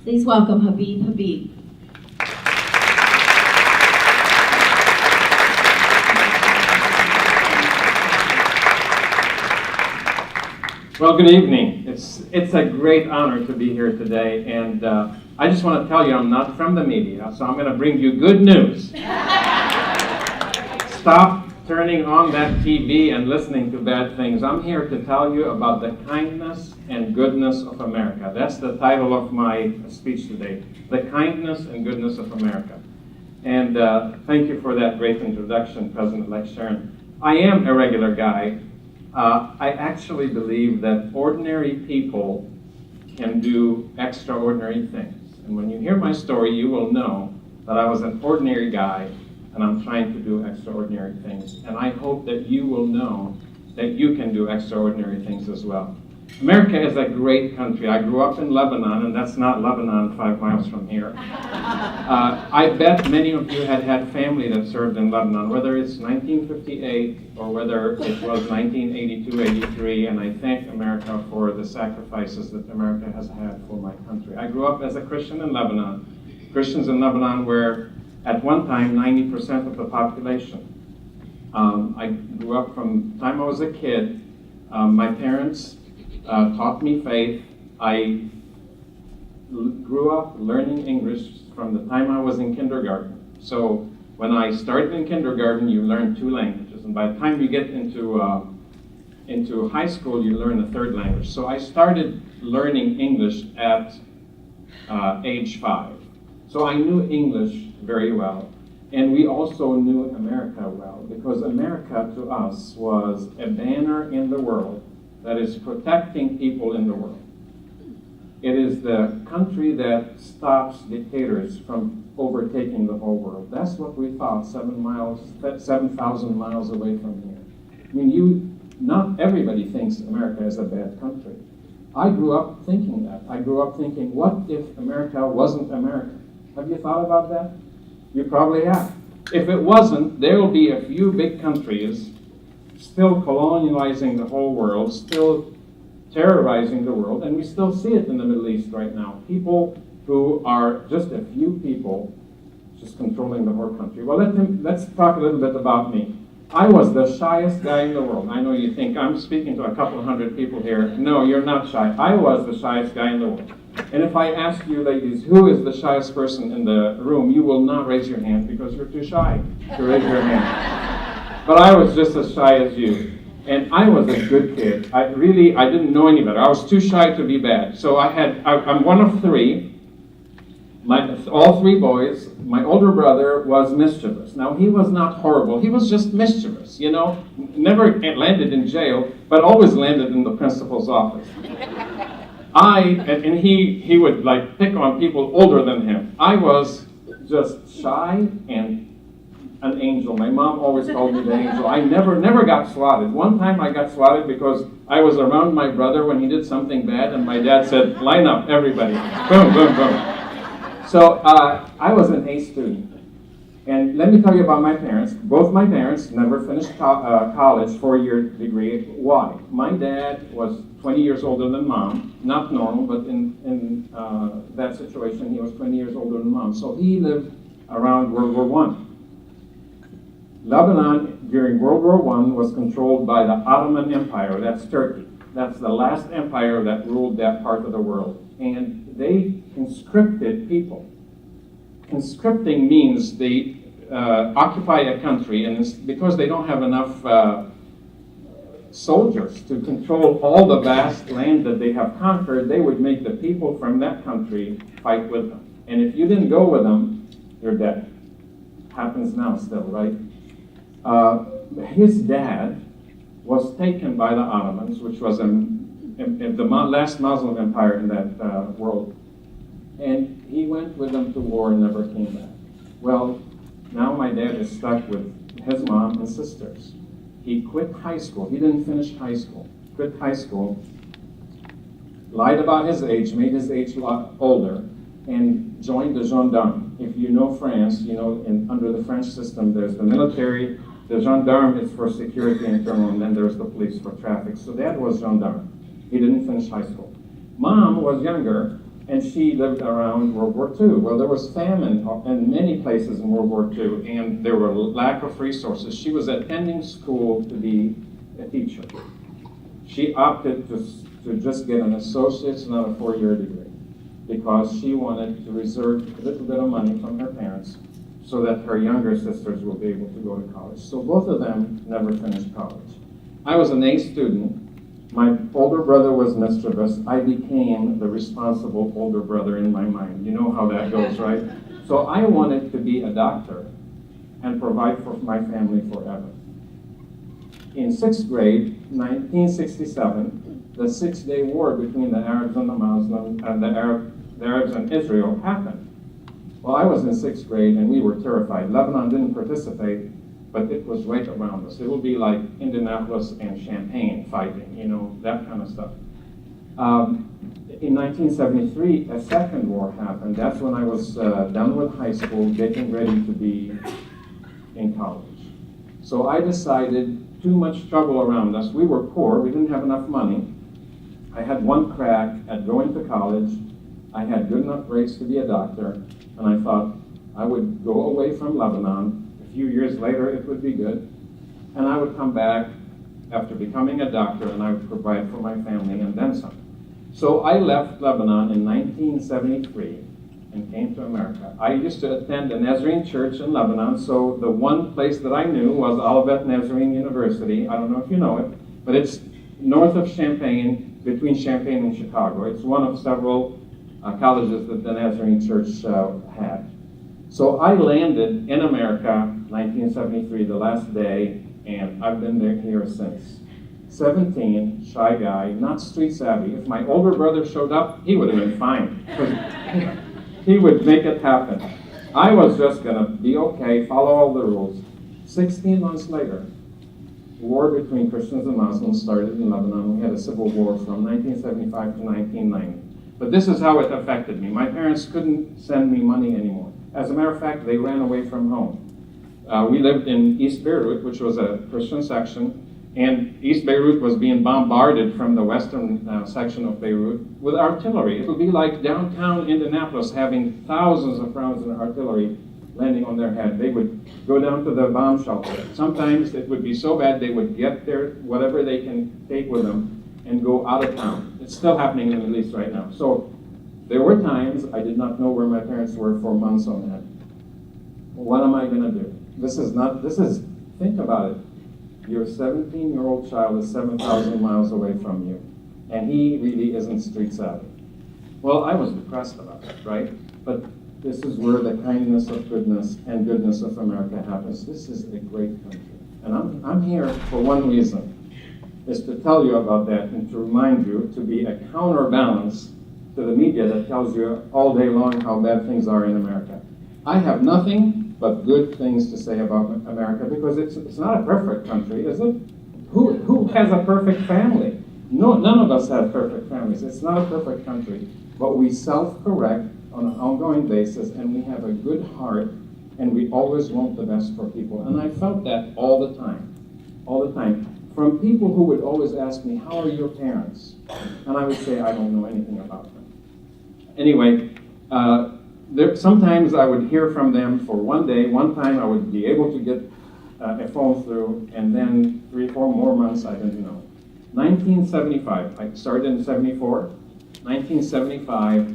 Please welcome Habeeb Habeeb. Well, good evening. It's a great honor to be here today, and I just want to tell you I'm not from the media, so I'm going to bring you good news. Stop turning on that TV and listening to bad things. I'm here to tell you about the kindness and goodness of America. That's the title of my speech today, the kindness and goodness of America. And thank you for that great introduction, President-elect Sharon. I am a regular guy. I actually believe that ordinary people can do extraordinary things. And when you hear my story, you will know that I was an ordinary guy and I'm trying to do extraordinary things. And I hope that you will know that you can do extraordinary things as well. America is a great country. I grew up in Lebanon, and that's not Lebanon 5 miles from here. I bet many of you had family that served in Lebanon, whether it's 1958 or whether it was 1982, 83, and I thank America for the sacrifices that America has had for my country. I grew up as a Christian in Lebanon. Christians in Lebanon were, at one time, 90% of the population. I grew up from the time I was a kid. My parents taught me faith. I grew up learning English from the time I was in kindergarten. So when I started in kindergarten, you learn 2 languages, and by the time you get into high school, you learn a 3rd language. So I started learning English at age 5. So I knew English very well, and we also knew America well, because America to us was a banner in the world that is protecting people in the world. It is the country that stops dictators from overtaking the whole world. That's what we thought 7,000 miles away from here. I mean, not everybody thinks America is a bad country. I grew up thinking that. I grew up thinking, what if America wasn't America? Have you thought about that? You probably have. If it wasn't, there will be a few big countries still colonializing the whole world, still terrorizing the world, and we still see it in the Middle East right now. People who are just a few people just controlling the whole country. Well, let's talk a little bit about me. I was the shyest guy in the world. I know you think I'm speaking to a couple of hundred people here. No, you're not shy. I was the shyest guy in the world. And if I ask you ladies, who is the shyest person in the room, you will not raise your hand because you're too shy to raise your hand. But I was just as shy as you. And I was a good kid. I didn't know any better. I was too shy to be bad. So I'm one of 3. All 3 boys. My older brother was mischievous. Now, he was not horrible. He was just mischievous, you know. Never landed in jail, but always landed in the principal's office. And he would like pick on people older than him. I was just shy and an angel. My mom always called me the angel. I never got swatted. One time I got swatted because I was around my brother when he did something bad, and my dad said, "Line up, everybody." Boom, boom, boom. So I was an A student. And let me tell you about my parents. Both my parents never finished college, 4-year degree. Why? My dad was 20 years older than mom. Not normal, but in that situation, he was 20 years older than mom. So he lived around World War I. Lebanon, during World War I, was controlled by the Ottoman Empire. That's Turkey. That's the last empire that ruled that part of the world. And they conscripted people. Conscripting means they occupy a country, and it's because they don't have enough soldiers to control all the vast land that they have conquered, they would make the people from that country fight with them. And if you didn't go with them, you're dead. Happens now still, right? His dad was taken by the Ottomans, which was the last Muslim empire in that world. And he went with them to war and never came back. Well, now my dad is stuck with his mom and sisters. He quit high school. He didn't finish high school. Quit high school, lied about his age, made his age a lot older, and joined the gendarme. If you know France, you know under the French system, there's the military, the gendarme is for security internal, and then there's the police for traffic. So Dad was gendarme. He didn't finish high school. Mom was younger, And she lived around World War II. Well, there was famine in many places in World War II, and there were lack of resources. She was attending school to be a teacher. She opted to just get an associate's, not a 4-year degree, because she wanted to reserve a little bit of money from her parents so that her younger sisters will be able to go to college. So both of them never finished college. I was an A student. My older brother was mischievous. I became the responsible older brother in my mind. You know how that goes, right? So I wanted to be a doctor and provide for my family forever. In 6th grade, 1967, the 6-day war between the Arabs and the Muslims and the Arabs and Israel happened. Well, I was in 6th grade and we were terrified. Lebanon didn't participate, but it was right around us. It would be like Indianapolis and Champaign fighting, you know, that kind of stuff. In 1973, a second war happened. That's when I was done with high school, getting ready to be in college. So I decided too much trouble around us. We were poor, we didn't have enough money. I had one crack at going to college. I had good enough grades to be a doctor, and I thought I would go away from Lebanon. A few years later, it would be good. And I would come back after becoming a doctor, and I would provide for my family and then some. So I left Lebanon in 1973 and came to America. I used to attend a Nazarene church in Lebanon, so the one place that I knew was Olivet Nazarene University. I don't know if you know it, but it's north of Champaign, between Champaign and Chicago. It's one of several colleges that the Nazarene church had. So I landed in America, 1973, the last day, and I've been here since. 17, shy guy, not street savvy. If my older brother showed up, he would have been fine. He would make it happen. I was just going to be okay, follow all the rules. 16 months later, war between Christians and Muslims started in Lebanon. We had a civil war from 1975 to 1990. But this is how it affected me. My parents couldn't send me money anymore. As a matter of fact, they ran away from home. We lived in East Beirut, which was a Christian section, and East Beirut was being bombarded from the western section of Beirut with artillery. It would be like downtown Indianapolis having thousands of rounds of artillery landing on their head. They would go down to the bomb shelter. Sometimes it would be so bad they would get their whatever they can take with them and go out of town. It's still happening in the Middle East right now. So there were times I did not know where my parents were for months on end. What am I going to do? Think about it. Your 17-year-old child is 7,000 miles away from you, and he really isn't street savvy. Well, I was depressed about it, right? But this is where the kindness of goodness and goodness of America happens. This is a great country. And I'm here for one reason, is to tell you about that and to remind you to be a counterbalance to the media that tells you all day long how bad things are in America. I have nothing but good things to say about America because it's not a perfect country, is it? Who has a perfect family? No, none of us have perfect families. It's not a perfect country, but we self-correct on an ongoing basis, and we have a good heart, and we always want the best for people. And I felt that all the time, from people who would always ask me, "How are your parents?" And I would say, "I don't know anything about them." Anyway, sometimes I would hear from them for one day. One time I would be able to get a phone through, and then 3 or 4 more months I didn't know. 1975, I started in 74. 1975,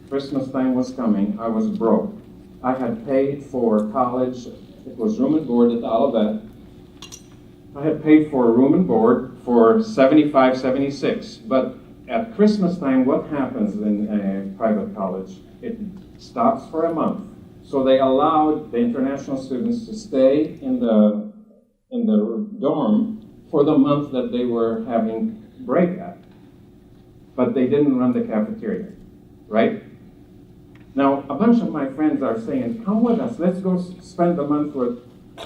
Christmas time was coming. I was broke. I had paid for college. It was room and board at the Olivet. I had paid for room and board for 75, 76. But at Christmas time, what happens in a private college? It stops for a month. So they allowed the international students to stay in the dorm for the month that they were having break at. But they didn't run the cafeteria, right? Now, a bunch of my friends are saying, "Come with us, let's go spend the month with,"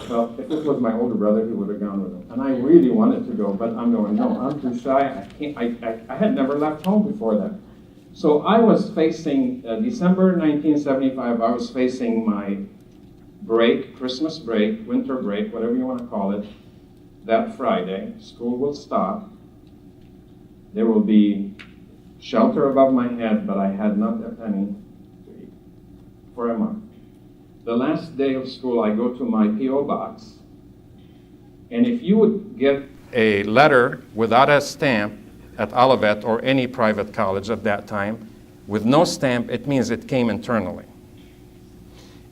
well, if it was my older brother, he would have gone with them. And I really wanted to go, but I'm going, no, I'm too shy. I had never left home before that. So I was facing, December 1975, I was facing my break, Christmas break, winter break, whatever you want to call it, that Friday. School will stop. There will be shelter above my head, but I had not a penny to eat for a month. The last day of school, I go to my P.O. box, and if you would get a letter without a stamp at Olivet or any private college at that time, with no stamp, it means it came internally.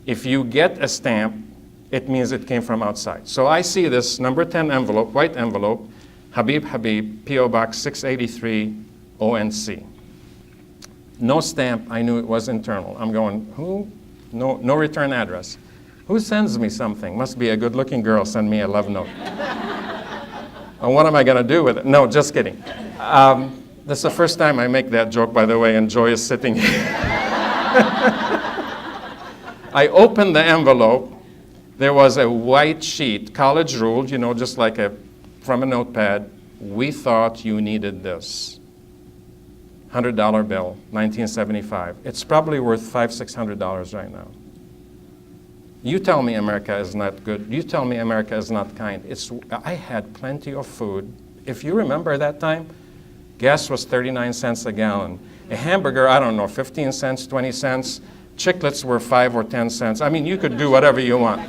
If you get a stamp, it means it came from outside. So I see this number 10 envelope, white envelope, Habeeb Habeeb, P.O. Box 683, ONC. No stamp, I knew it was internal. I'm going, who? No return address. Who sends me something? Must be a good-looking girl send me a love note. And what am I going to do with it? No, just kidding. This is the first time I make that joke, by the way, and Joy is sitting here. I opened the envelope. There was a white sheet, college ruled, just like from a notepad. We thought you needed this. $100 bill, 1975. It's probably worth $500, $600 right now. You tell me America is not good. You tell me America is not kind. I had plenty of food. If you remember that time, gas was 39 cents a gallon. A hamburger, I don't know, 15 cents, 20 cents. Chiclets were 5 or 10 cents. I mean, you could do whatever you want.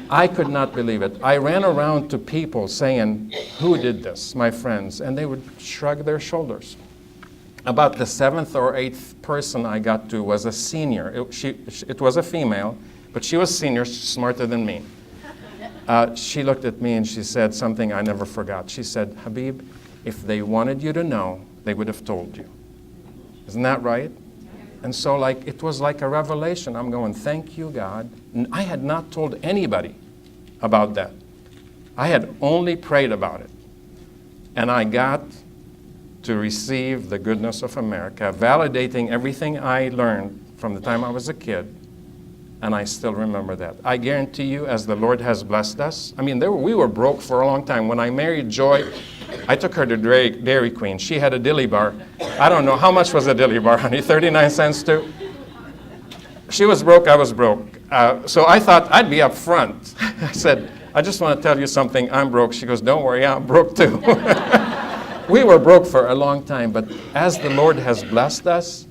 I could not believe it. I ran around to people saying, who did this? My friends. And they would shrug their shoulders. About the 7th or 8th person I got to was a senior. It was a female, but she was senior, smarter than me. She looked at me and she said something I never forgot. She said, Habeeb, if they wanted you to know, they would have told you. Isn't that right? And so it was like a revelation. I'm going, thank you, God. And I had not told anybody about that. I had only prayed about it. And I got to receive the goodness of America, validating everything I learned from the time I was a kid. And I still remember that. I guarantee you, as the Lord has blessed us, we were broke for a long time. When I married Joy, I took her to Dairy Queen. She had a dilly bar. I don't know, how much was a dilly bar, honey? 39 cents too? She was broke, I was broke. So I thought I'd be up front. I said, I just want to tell you something, I'm broke. She goes, don't worry, I'm broke too. We were broke for a long time, but as the Lord has blessed us,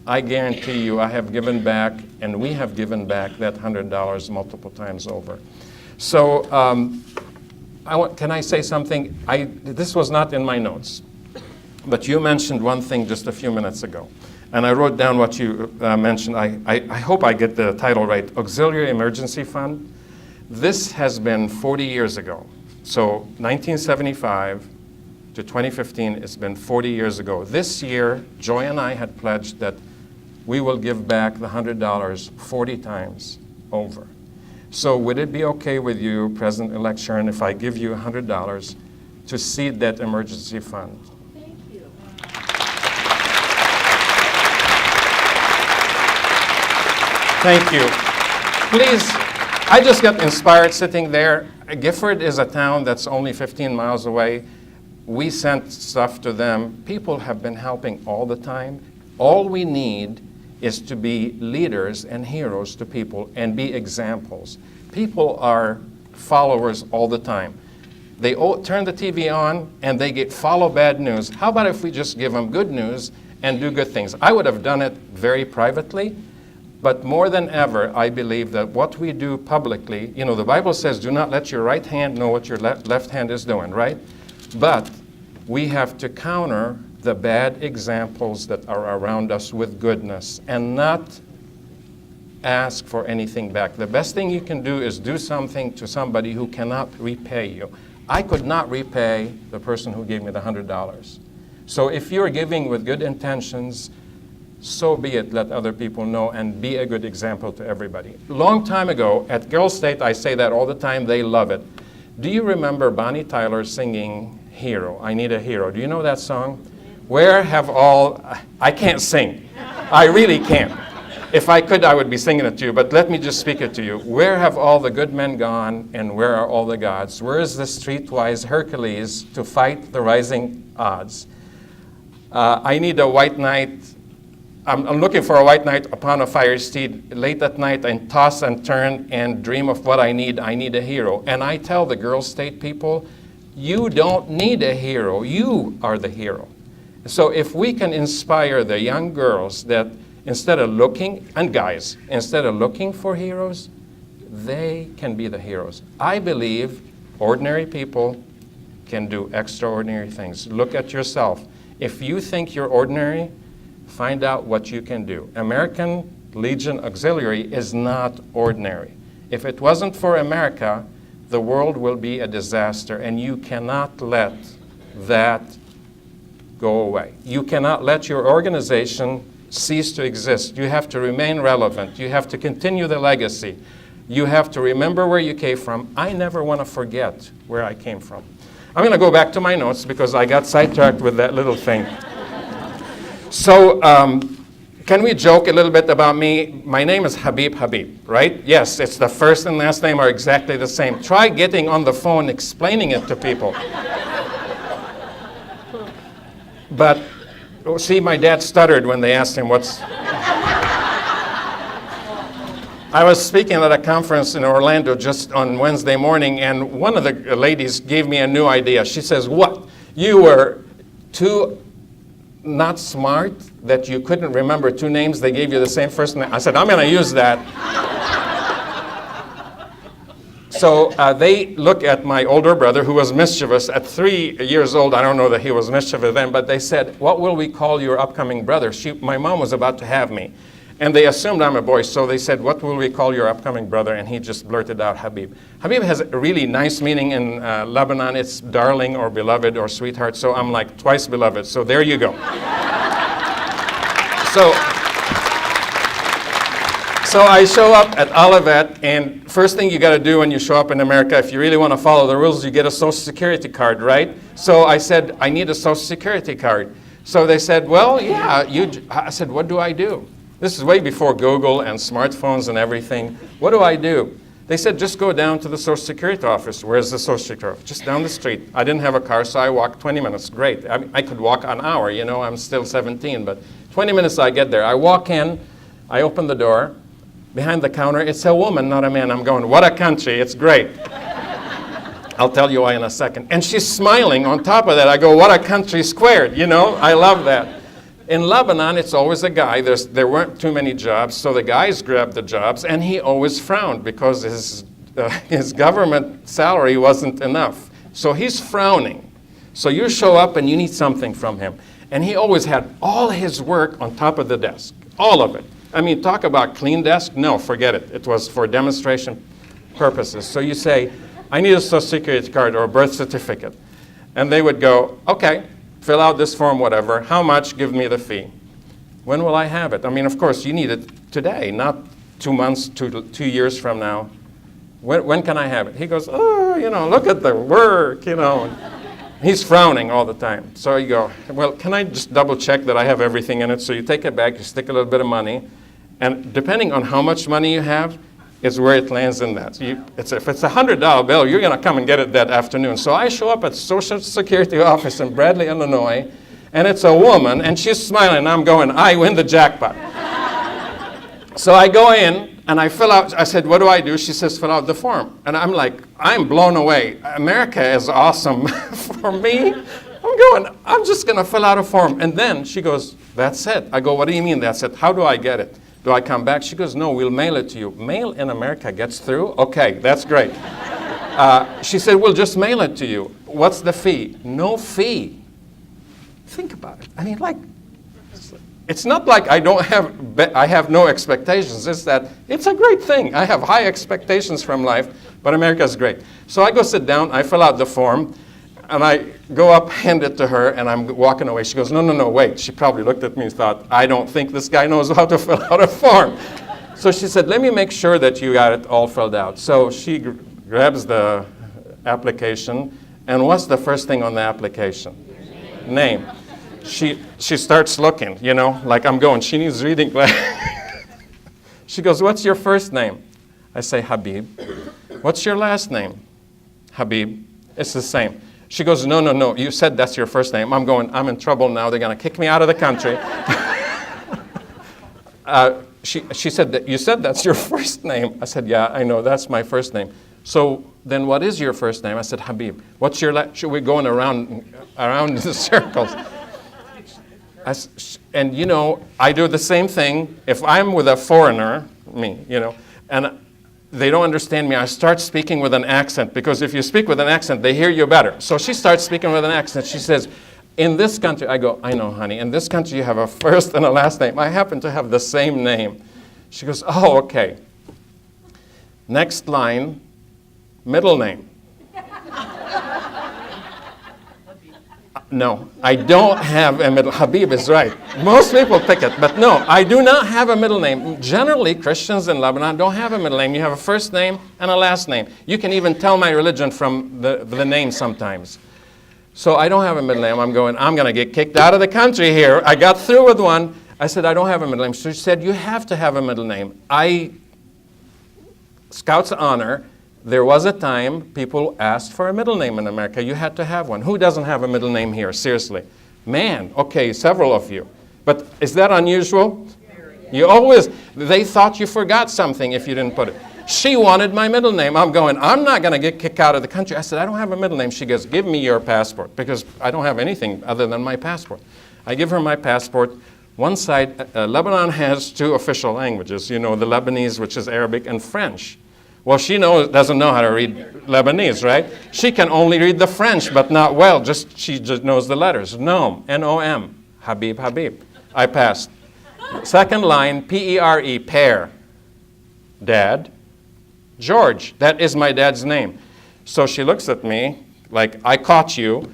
I guarantee you I have given back, and we have given back that $100 multiple times over. So can I say something? This was not in my notes, but you mentioned one thing just a few minutes ago, and I wrote down what you mentioned. I hope I get the title right, Auxiliary Emergency Fund. This has been 40 years ago. So 1975 to 2015, it's been 40 years ago. This year, Joy and I had pledged that we will give back the $100 40 times over. So would it be okay with you, President-elect Sharon, if I give you $100 to seed that emergency fund? Thank you. Thank you. Please, I just got inspired sitting there. Gifford is a town that's only 15 miles away. We sent stuff to them. People have been helping all the time. All we need is to be leaders and heroes to people and be examples. People are followers all the time. They turn the TV on and they follow bad news. How about if we just give them good news and do good things? I would have done it very privately, but more than ever, I believe that what we do publicly, the Bible says, do not let your right hand know what your left hand is doing, right? But we have to counter the bad examples that are around us with goodness and not ask for anything back. The best thing you can do is do something to somebody who cannot repay you. I could not repay the person who gave me the $100. So if you're giving with good intentions, so be it, let other people know and be a good example to everybody. Long time ago, at Girl State, I say that all the time, they love it. Do you remember Bonnie Tyler singing Hero? I Need a Hero. Do you know that song? Where have all, I can't sing. I really can't. If I could, I would be singing it to you, but let me just speak it to you. Where have all the good men gone, and where are all the gods? Where is the streetwise Hercules to fight the rising odds? I need a white knight. I'm looking for a white knight upon a fiery steed late at night and toss and turn and dream of what I need. I need a hero. And I tell the Girl State people, you don't need a hero. You are the hero. So if we can inspire the young girls that instead of looking, and guys, instead of looking for heroes, they can be the heroes. I believe ordinary people can do extraordinary things. Look at yourself. If you think you're ordinary, find out what you can do. American Legion Auxiliary is not ordinary. If it wasn't for America, the world will be a disaster, and you cannot let that go away. You cannot let your organization cease to exist. You have to remain relevant. You have to continue the legacy. You have to remember where you came from. I never want to forget where I came from. I'm going to go back to my notes because I got sidetracked with that little thing. So, can we joke a little bit about me? My name is Habeeb Habeeb, right? Yes, it's the first and last name are exactly the same. Try getting on the phone explaining it to people. But, see, my dad stuttered when they asked him what's... I was speaking at a conference in Orlando just on Wednesday morning, and one of the ladies gave me a new idea. She says, what? You were too not smart that you couldn't remember two names. They gave you the same first name. I said, I'm going to use that. So they look at my older brother, who was mischievous at 3 years old. I don't know that he was mischievous then, but they said, what will we call your upcoming brother? My mom was about to have me. And they assumed I'm a boy, so they said, what will we call your upcoming brother? And he just blurted out, Habeeb. Habeeb has a really nice meaning in Lebanon. It's darling or beloved or sweetheart, so I'm like twice beloved. So there you go. So I show up at Olivet, and first thing you got to do when you show up in America, if you really want to follow the rules, you get a Social Security card, right? So I said, I need a Social Security card. So they said, well, yeah. I said, what do I do? This is way before Google and smartphones and everything. What do I do? They said, just go down to the Social Security office. Where's the Social Security office? Just down the street. I didn't have a car, so I walked 20 minutes. Great. I could walk an hour, you know, I'm still 17, but 20 minutes I get there. I walk in, I open the door. Behind the counter, it's a woman, not a man. I'm going, what a country, it's great. I'll tell you why in a second. And she's smiling on top of that. I go, what a country squared, you know, I love that. In Lebanon, it's always a guy. There weren't too many jobs, so the guys grabbed the jobs, and he always frowned because his government salary wasn't enough. So he's frowning. So you show up and you need something from him. And he always had all his work on top of the desk, all of it. I mean, talk about clean desk? No, forget it. It was for demonstration purposes. So you say, I need a Social Security card or a birth certificate. And they would go, okay, fill out this form, whatever. How much? Give me the fee. When will I have it? I mean, of course, you need it today, not 2 months, 2 years from now. When can I have it? He goes, oh, you know, look at the work, you know. He's frowning all the time. So you go, well, can I just double check that I have everything in it? So you take it back, you stick a little bit of money, and depending on how much money you have, is where it lands in that. If it's a $100 bill, you're going to come and get it that afternoon. So I show up at Social Security office in Bradley, Illinois, and it's a woman, and she's smiling, and I'm going, I win the jackpot. So I go in, and I fill out, I said, what do I do? She says, fill out the form. And I'm like, I'm blown away. America is awesome for me. I'm just going to fill out a form. And then she goes, that's it. I go, what do you mean that's it? How do I get it? Do I come back? She goes, no, we'll mail it to you. Mail in America gets through? Okay, that's great. She said, we'll just mail it to you. What's the fee? No fee. Think about it. I mean, like, it's not like I have no expectations. It's that it's a great thing. I have high expectations from life, but America's great. So I go sit down, I fill out the form, and I go up, hand it to her, and I'm walking away. She goes, no, wait. She probably looked at me and thought, I don't think this guy knows how to fill out a form. So she said, let me make sure that you got it all filled out. So she grabs the application, and what's the first thing on the application? Name. She starts looking, you know, like I'm going, she needs reading glasses. She goes, what's your first name? I say, Habeeb. What's your last name? Habeeb. It's the same. She goes, no, you said that's your first name. I'm going, I'm in trouble now. They're going to kick me out of the country. She said, you said that's your first name. I said, yeah, I know, that's my first name. So then what is your first name? I said, Habeeb. What's your last? We're going around the circles. And you know, I do the same thing. If I'm with a foreigner, me, you know, and they don't understand me, I start speaking with an accent, because if you speak with an accent, they hear you better. So she starts speaking with an accent. She says, in this country, I go, I know, honey, in this country you have a first and a last name. I happen to have the same name. She goes, oh, okay. Next line, middle name. No, I don't have a middle. Habeeb is right. Most people pick it, but no, I do not have a middle name. Generally, Christians in Lebanon don't have a middle name. You have a first name and a last name. You can even tell my religion from the name sometimes. So I don't have a middle name. I'm going to get kicked out of the country here. I got through with one. I said, I don't have a middle name. So she said, you have to have a middle name. Scout's honor, there was a time people asked for a middle name in America. You had to have one. Who doesn't have a middle name here? Seriously. Man, okay, several of you. But is that unusual? They thought you forgot something if you didn't put it. She wanted my middle name. I'm not going to get kicked out of the country. I said, I don't have a middle name. She goes, give me your passport, because I don't have anything other than my passport. I give her my passport. One side, Lebanon has two official languages, you know, the Lebanese, which is Arabic, and French. Well, she doesn't know how to read Lebanese, right? She can only read the French, but not well. She just knows the letters. Nom, N-O-M, Habeeb Habeeb. I passed. Second line, P-E-R-E, pear. Dad, George. That is my dad's name. So she looks at me like, I caught you.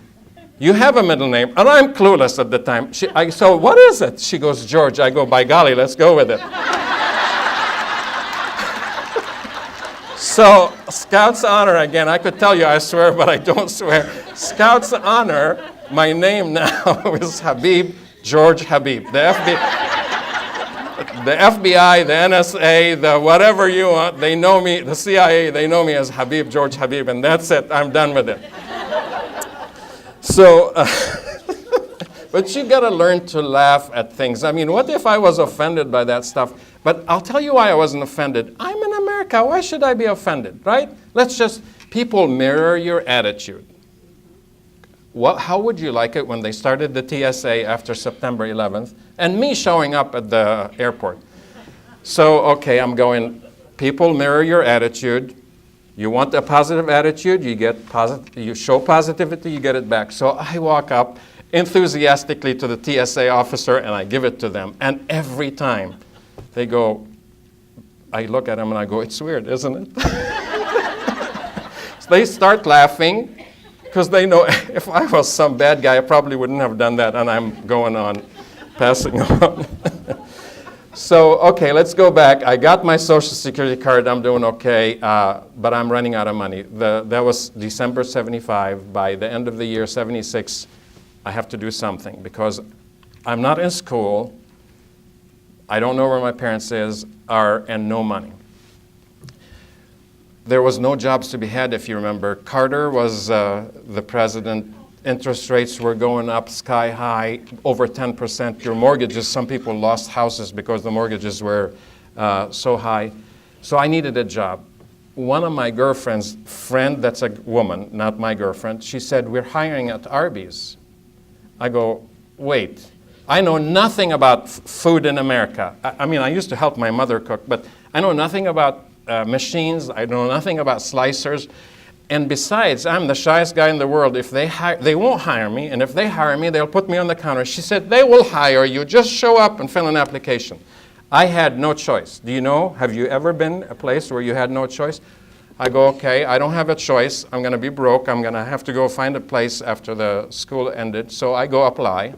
You have a middle name. And I'm clueless at the time. So what is it? She goes, George. I go, by golly, let's go with it. So, Scout's honor, again, I could tell you I swear, but I don't swear. Scout's honor, my name now is Habeeb George Habeeb. The FBI, the NSA, the whatever you want, they know me, the CIA, they know me as Habeeb George Habeeb, and that's it. I'm done with it. So, but you got to learn to laugh at things. I mean, what if I was offended by that stuff? But I'll tell you why I wasn't offended. I'm in America. Why should I be offended, right? People mirror your attitude. How would you like it when they started the TSA after September 11th and me showing up at the airport? So, okay, I'm going, people mirror your attitude. You want a positive attitude, you show positivity, you get it back. So I walk up enthusiastically to the TSA officer and I give it to them. And every time they go, I look at them and I go, it's weird, isn't it? So they start laughing because they know if I was some bad guy, I probably wouldn't have done that, and I'm going on, passing on. So, okay, let's go back. I got my Social Security card. I'm doing okay, but I'm running out of money. That was December 75. By the end of the year, 76, I have to do something because I'm not in school. I don't know where my parents are, and no money. There was no jobs to be had, if you remember. Carter was the president. Interest rates were going up sky high, over 10%. Your mortgages, some people lost houses because the mortgages were so high. So I needed a job. One of my girlfriend's friend, that's a woman, not my girlfriend, she said, we're hiring at Arby's. I go, wait. I know nothing about food in America. I mean, I used to help my mother cook, but I know nothing about machines. I know nothing about slicers. And besides, I'm the shyest guy in the world. If they won't hire me, and if they hire me, they'll put me on the counter. She said, they will hire you. Just show up and fill an application. I had no choice. Do you know, have you ever been a place where you had no choice? I go, okay, I don't have a choice. I'm going to be broke. I'm going to have to go find a place after the school ended. So I go apply.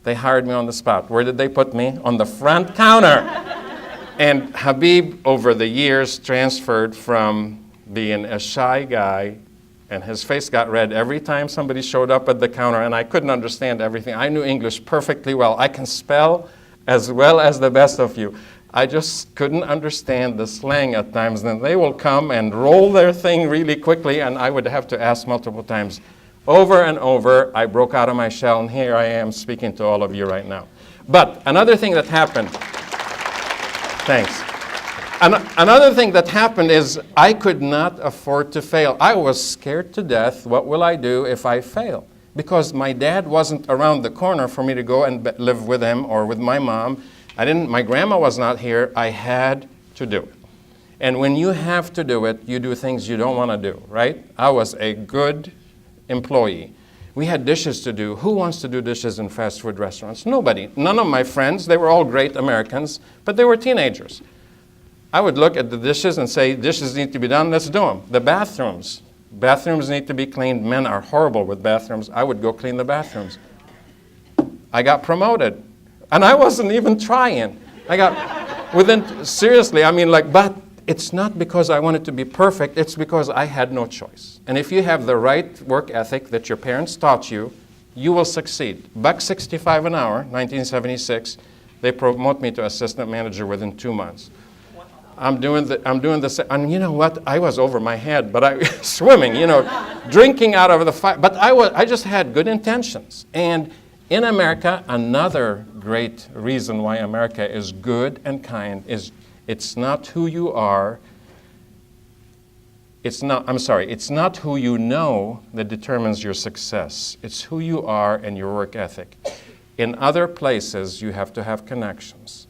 They hired me on the spot. Where did they put me? On the front counter. And Habeeb, over the years, transferred from being a shy guy, and his face got red every time somebody showed up at the counter, and I couldn't understand everything. I knew English perfectly well. I can spell as well as the best of you. I just couldn't understand the slang at times. Then they will come and roll their thing really quickly, and I would have to ask multiple times. Over and over, I broke out of my shell, and here I am speaking to all of you right now. But another thing that happened, thanks. Another thing that happened is I could not afford to fail. I was scared to death. What will I do if I fail? because my dad wasn't around the corner for me to go and live with him or with my mom. My grandma was not here. I had to do it. And when you have to do it, you do things you don't want to do, right? I was a good employee. We had dishes to do. Who wants to do dishes in fast food restaurants? Nobody. None of my friends. They were all great Americans, but they were teenagers. I would look at the dishes and say, dishes need to be done, let's do them. The bathrooms. Bathrooms need to be cleaned. Men are horrible with bathrooms. I would go clean the bathrooms. I got promoted. And I wasn't even trying. Seriously, but it's not because I wanted to be perfect, it's because I had no choice. And if you have the right work ethic that your parents taught you, you will succeed. $1.65 an hour, 1976, they promote me to assistant manager within 2 months. I'm doing the, and you know what? I was over my head, but I swimming, drinking out of the fire. But I just had good intentions. And in America, another great reason why America is good and kind is it's not who you are. It's not who you know that determines your success. It's who you are and your work ethic. In other places, you have to have connections.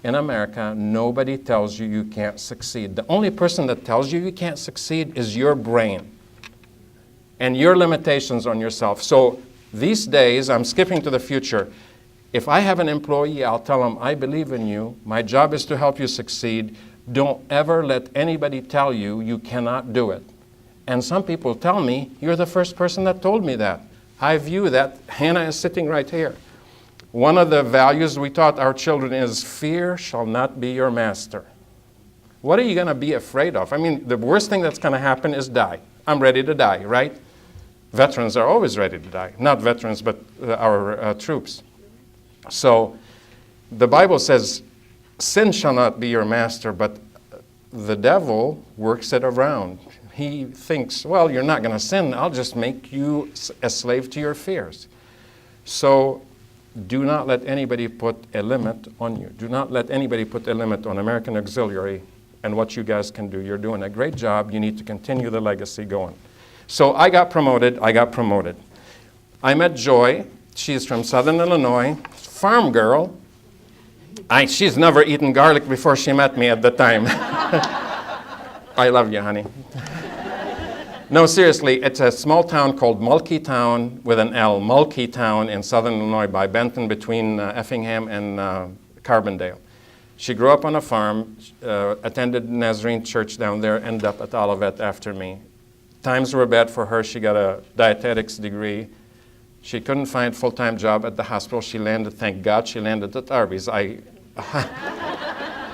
In America, nobody tells you you can't succeed. The only person that tells you you can't succeed is your brain and your limitations on yourself. So these days, I'm skipping to the future. If I have an employee, I'll tell them, I believe in you. My job is to help you succeed. Don't ever let anybody tell you you cannot do it. And some people tell me, you're the first person that told me that. I view that. Hannah is sitting right here. One of the values we taught our children is fear shall not be your master. What are you going to be afraid of? The worst thing that's going to happen is die. I'm ready to die, right? Veterans are always ready to die. Not veterans, but our troops. So the Bible says, sin shall not be your master, but the devil works it around. He thinks, well, you're not going to sin. I'll just make you a slave to your fears. So do not let anybody put a limit on you. Do not let anybody put a limit on American Auxiliary and what you guys can do. You're doing a great job. You need to continue the legacy going. So I got promoted. I met Joy. She's from Southern Illinois, farm girl. She's never eaten garlic before she met me at the time. I love you, honey. No, seriously, it's a small town called Mulkeytown with an L, Mulkeytown in Southern Illinois by Benton between Effingham and Carbondale. She grew up on a farm, attended Nazarene church down there, ended up at Olivet after me. Times were bad for her. She got a dietetics degree. She couldn't find a full-time job at the hospital. Thank God she landed at Arby's. I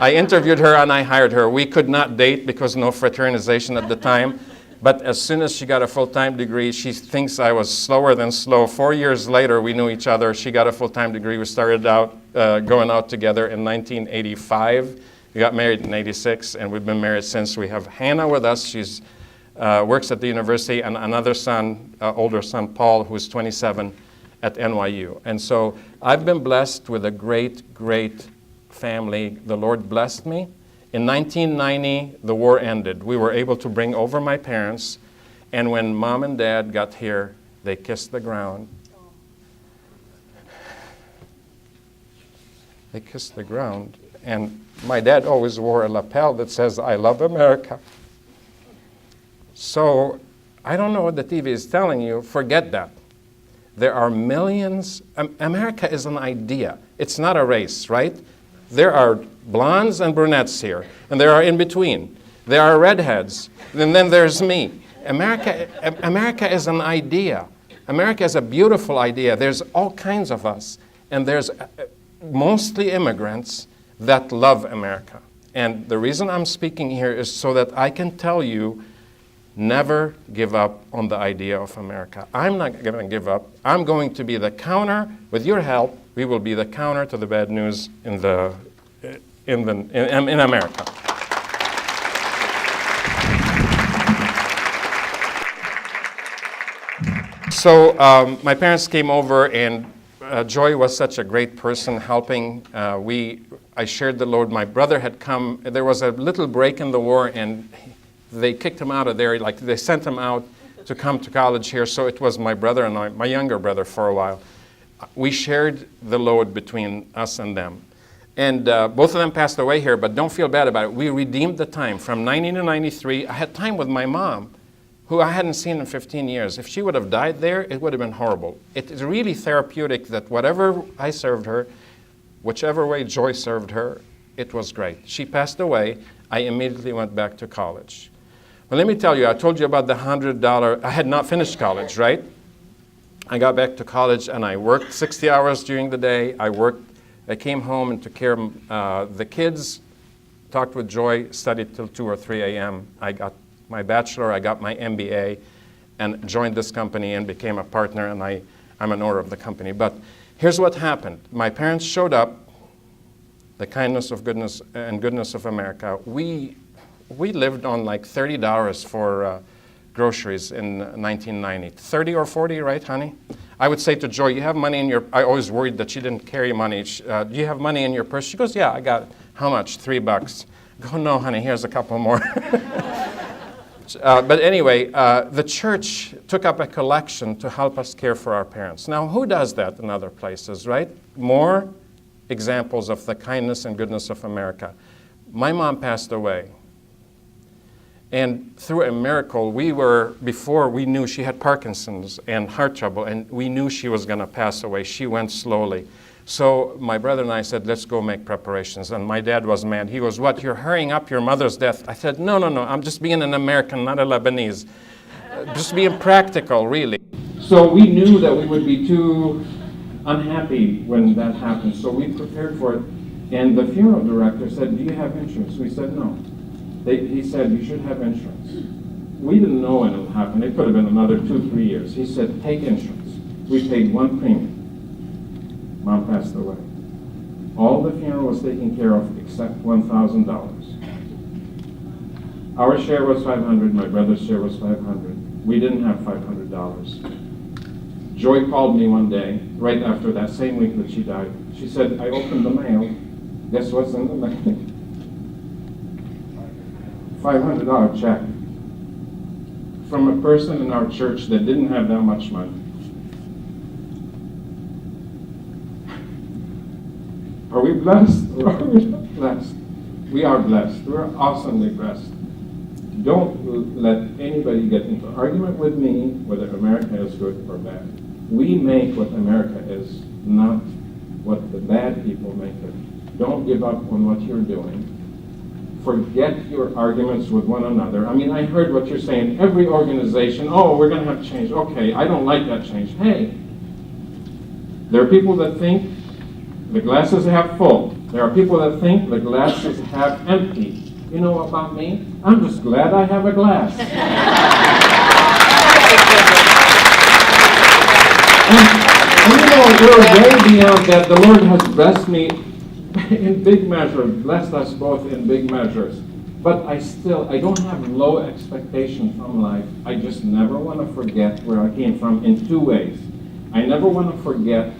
interviewed her and I hired her. We could not date because no fraternization at the time. But as soon as she got a full-time degree, she thinks I was slower than slow. 4 years later, we knew each other. She got a full-time degree. We started out going out together in 1985. We got married in 86, and we've been married since. We have Hannah with us. She's works at the university, and another son, older son, Paul, who's 27 at NYU. And so I've been blessed with a great, great family. The Lord blessed me. In 1990, the war ended. We were able to bring over my parents, and when Mom and Dad got here, they kissed the ground. They kissed the ground, and my dad always wore a lapel that says, I love America. So I don't know what the TV is telling you. Forget that. There are millions. America is an idea. It's not a race, right? There are blondes and brunettes here, and there are in between. There are redheads, and then there's me. America is an idea. America is a beautiful idea. There's all kinds of us, and there's mostly immigrants that love America. And the reason I'm speaking here is so that I can tell you, never give up on the idea of America. I'm not going to give up. I'm going to be the counter. With your help, we will be the counter to the bad news in America. So my parents came over, and Joy was such a great person helping. I shared the load. My brother had come. There was a little break in the war, and they kicked him out of there. Like they sent him out to come to college here. So it was my brother and I, my younger brother for a while. We shared the load between us and them. And both of them passed away here, but don't feel bad about it. We redeemed the time. From 90 to 93, I had time with my mom, who I hadn't seen in 15 years. If she would have died there, it would have been horrible. It is really therapeutic that whatever I served her, whichever way Joy served her, it was great. She passed away. I immediately went back to college. Well, let me tell you, I told you about the $100. I had not finished college, right? I got back to college and I worked 60 hours during the day. I came home and took care of the kids, talked with Joy, studied till 2 or 3 a.m. I got my bachelor, I got my MBA, and joined this company and became a partner, and I'm an owner of the company. But here's what happened. My parents showed up, the kindness of goodness and goodness of America. We lived on like $30 for groceries in 1990. 30 or 40, right, honey? I would say to Joy, you have money in your, I always worried that she didn't carry money. Do you have money in your purse? She goes, yeah, I got it. How much? $3. I go, no, honey, here's a couple more. But anyway, the church took up a collection to help us care for our parents. Now, who does that in other places, right? More examples of the kindness and goodness of America. My mom passed away. And through a miracle, before we knew she had Parkinson's and heart trouble, and we knew she was going to pass away. She went slowly. So my brother and I said, let's go make preparations. And my dad was mad. He goes, what, you're hurrying up your mother's death? I said, no, I'm just being an American, not a Lebanese. Just being practical, really. So we knew that we would be too unhappy when that happened, so we prepared for it. And the funeral director said, do you have insurance? We said, no. He said, you should have insurance. We didn't know when it would happen. It could have been another 2-3 years. He said, take insurance. We paid one premium. Mom passed away. All the funeral was taken care of except $1,000. Our share was $500. My brother's share was $500. We didn't have $500. Joy called me one day, right after that same week that she died. She said, I opened the mail. Guess what's in the mail? $500 check from a person in our church that didn't have that much money. Are we blessed or are we not blessed? We are blessed. We're awesomely blessed. Don't let anybody get into an argument with me whether America is good or bad. We make what America is, not what the bad people make it. Don't give up on what you're doing. Forget your arguments with one another. I mean, I heard what you're saying. Every organization, oh, we're going to have change. Okay, I don't like that change. Hey, there are people that think the glass is half full. There are people that think the glass is half empty. You know about me? I'm just glad I have a glass. and you know, we're way beyond that. The Lord has blessed me in big measure, blessed us both in big measures. But I don't have low expectations from life. I just never want to forget where I came from in 2 ways. I never want to forget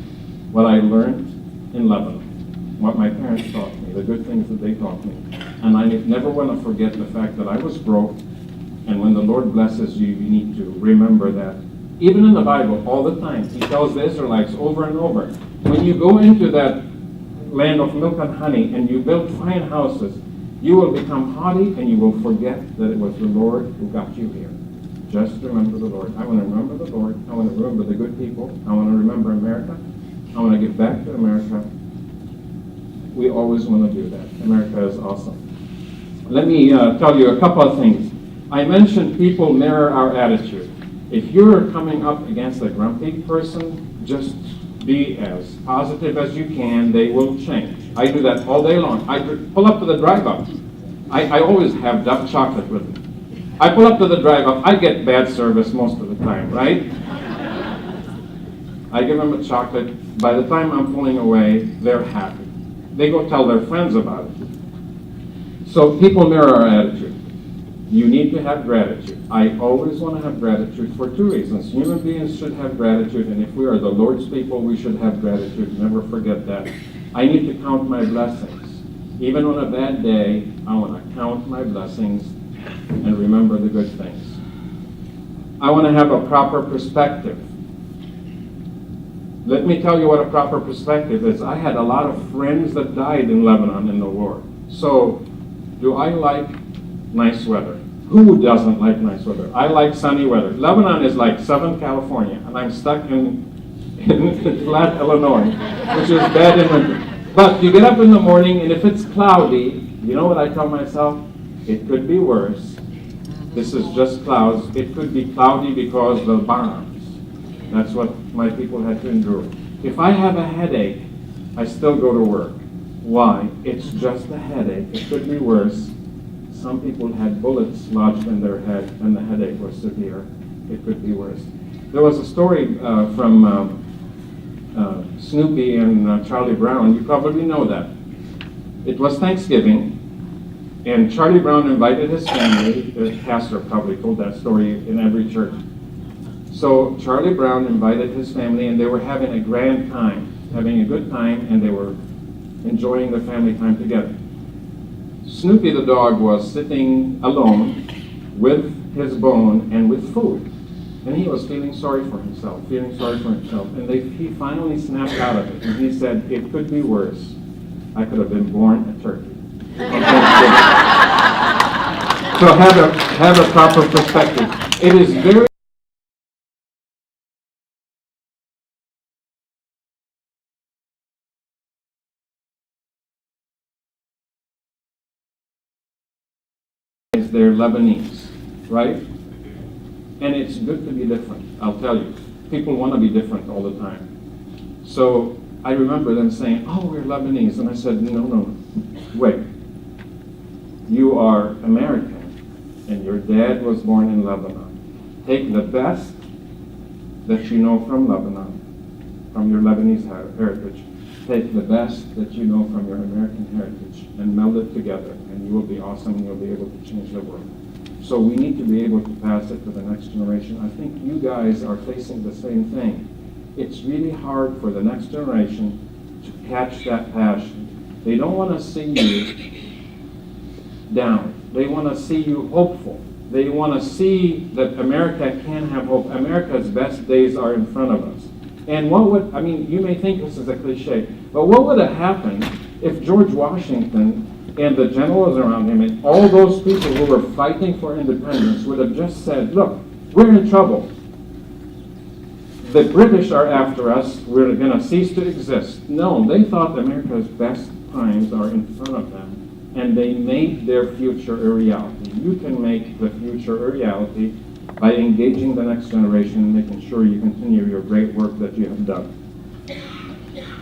what I learned in Lebanon, what my parents taught me, the good things that they taught me. And I never want to forget the fact that I was broke, and when the Lord blesses you, you need to remember that. Even in the Bible, all the time, He tells the Israelites over and over, when you go into that land of milk and honey and you build fine houses, you will become haughty and you will forget that it was the Lord who got you here. Just remember the Lord. I want to remember the Lord. I want to remember the good people. I want to remember America. I want to give back to America. We always want to do that. America is awesome. Let me tell you a couple of things. I mentioned people mirror our attitude. If you're coming up against a grumpy person, just be as positive as you can. They will change. I do that all day long. I pull up to the drive-up. I always have dark chocolate with me. I pull up to the drive-up. I get bad service most of the time, right? I give them a chocolate. By the time I'm pulling away, they're happy. They go tell their friends about it. So people mirror our attitude. You need to have gratitude. I always want to have gratitude for 2 reasons. Human beings should have gratitude, and if we are the Lord's people, we should have gratitude. Never forget that. I need to count my blessings. Even on a bad day, I want to count my blessings and remember the good things. I want to have a proper perspective. Let me tell you what a proper perspective is. I had a lot of friends that died in Lebanon in the war. So, do I like nice weather? Who doesn't like nice weather? I like sunny weather. Lebanon is like Southern California, and I'm stuck in flat Illinois, which is bad in winter. But you get up in the morning, and if it's cloudy, you know what I tell myself? It could be worse. This is just clouds. It could be cloudy because the bombs. That's what my people had to endure. If I have a headache, I still go to work. Why? It's just a headache. It could be worse. Some people had bullets lodged in their head and the headache was severe. It could be worse. There was a story from Snoopy and Charlie Brown. You probably know that. It was Thanksgiving, and Charlie Brown invited his family. The pastor probably told that story in every church. So Charlie Brown invited his family, and they were having a grand time, having a good time, and they were enjoying their family time together. Snoopy the dog was sitting alone with his bone and with food. And he was feeling sorry for himself. And he finally snapped out of it. And he said, it could be worse. I could have been born a turkey. So have a proper perspective. It is very they're Lebanese, right? And it's good to be different, I'll tell you. People want to be different all the time. So I remember them saying, oh, we're Lebanese. And I said, no. Wait. You are American, and your dad was born in Lebanon. Take the best that you know from Lebanon, from your Lebanese heritage. Take the best that you know from your American heritage and meld it together, and you will be awesome, and you'll be able to change the world. So we need to be able to pass it to the next generation. I think you guys are facing the same thing. It's really hard for the next generation to catch that passion. They don't want to see you down. They want to see you hopeful. They want to see that America can have hope. America's best days are in front of us. And you may think this is a cliche, but what would have happened if George Washington and the generals around him and all those people who were fighting for independence would have just said, look, we're in trouble. The British are after us. We're going to cease to exist. No, they thought America's best times are in front of them, and they made their future a reality. You can make the future a reality by engaging the next generation and making sure you continue your great work that you have done.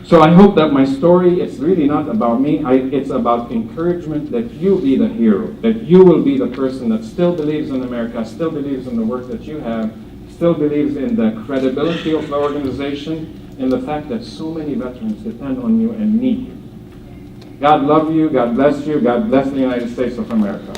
So I hope that my story, it's really not about me. It's about encouragement that you be the hero, that you will be the person that still believes in America, still believes in the work that you have, still believes in the credibility of the organization, and the fact that so many veterans depend on you and need you. God love you, God bless the United States of America.